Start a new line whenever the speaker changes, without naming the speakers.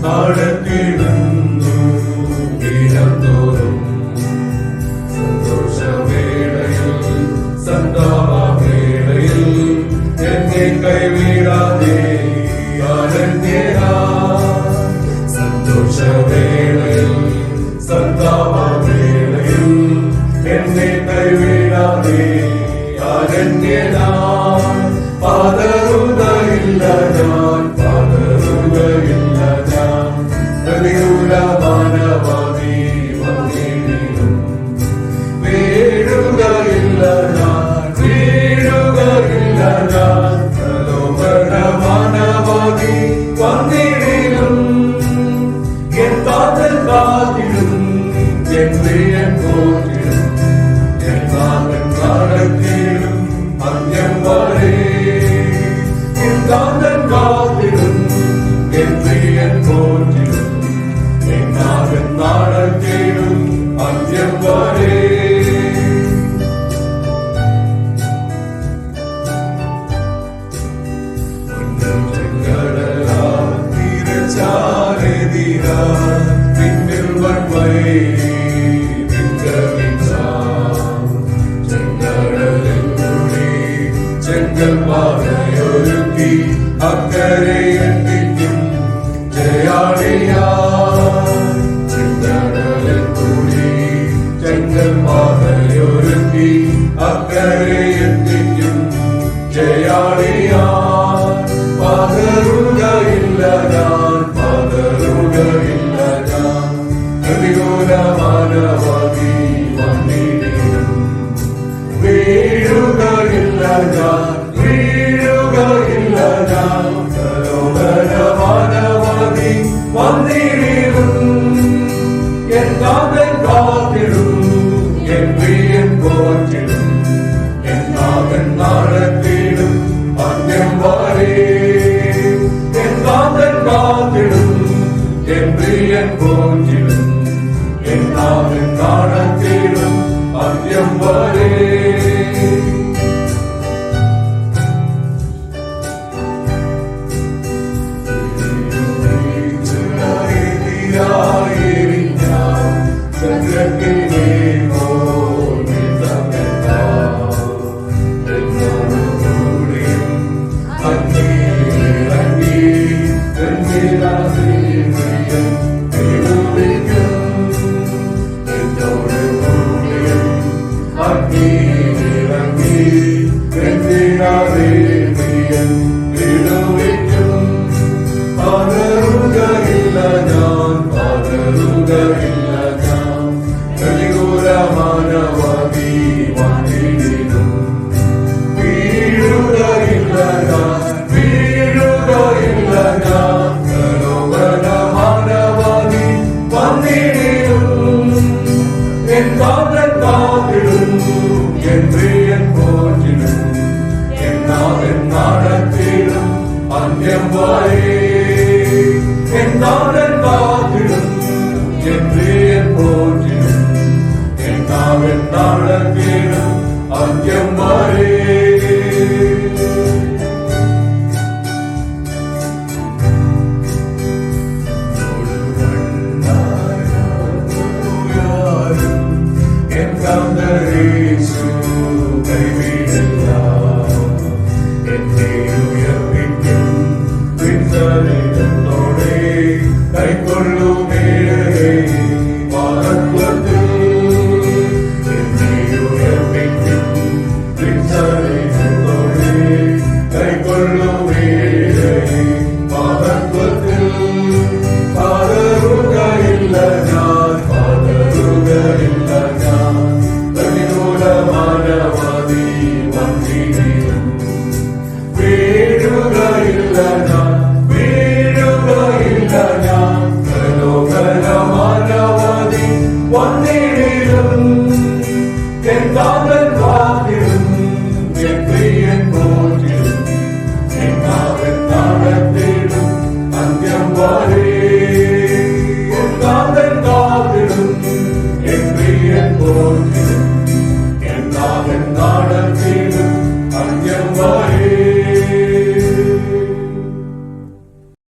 നടത്തിടുന്നു ദിനംതോറും. സന്തോഷവേളയിൽ സന്താപവേളയിൽ എന്നെ കൈവിടാതെ സന്തോഷവേളയിൽ സന്താപവേളയിൽ എന്നെ കൈവിടാതെ പതറുകയില്ല ഞാൻ, പതറുകയില്ല ഞാൻ. പ്രതികൂല മാനവാദി വന്നിടും വീഴുകയില്ല ഞാൻ, വീഴുകയില്ല ഞാൻ. പ്രലോഭന മാനവാദി വന്നിടും എൻ കാതൽ കാത്തിടും, എൻ പ്രിയൻ പോറ്റിടും, എൻ നാഥൻ നടത്തിടും അന്ത്യം വരെ. എൻ കാതൽ കാത്തിടും, എൻ പ്രിയൻ പോറ്റിടും, എൻ നാഥൻ നടത്തിടും അന്ത്യം വരെ. പിന്നിൽ വൺവഴി ചെങ്കൽ പാതയൊരുക്കി അക്കരെ എത്തിക്കും ജയാളിയാ. ചെങ്കടലിൽ കൂടി ചെങ്കൽ പാതയൊരുക്കി അക്കരെ എത്തിക്കും ജയാളിയാ. പതറുകയില്ല ഞാൻ, പതറുകയില്ല ഞാൻ. പ്രതികൂല മാനവാദി വന്നിടും വീഴുകയില്ല ഞാൻ, വീഴുകയില്ല ഞാൻ. പ്രലോഭന മാനവാദി വന്നിടും എൻ കാതൽ കാത്തിടും, എൻ പ്രിയൻ പോറ്റിടും, എൻ നാഥൻ നടത്തിടും അന്ത്യം വരെ. എൻ കാതൽ കാത്തിടും, എൻ പ്രിയൻ പോറ്റിടും, എൻ നാഥൻ നടത്തിടും അന്ത്യം വരെ. പതറുകയില്ല ഞാൻ, പതറുകയില്ല ഞാൻ. പ്രതികൂല മാനവാദി വന്നിടും വീഴുകയില്ല ഞാൻ, വീഴുകയില്ല ഞാൻ. പ്രലോഭന മാനവാദി വന്നിടും എൻ കാതൽ കാത്തിടും, എൻ പ്രിയൻ പോറ്റിടും, എൻ നാഥൻ നടത്തിടും അന്ത്യം വരെ. എൻ നാഥൻ കാത്തിടും, എൻ പ്രിയൻ പോറ്റിടും, എൻ നാഥൻ നടത്തിടും അന്ത്യം വരെ. എൻ കാന്തരേശു കൈവിടില്ല, എന്നെ ഉയർപ്പിക്കും പിൻസരിതത്തോടെ കൈക്കൊള്ളുമേ.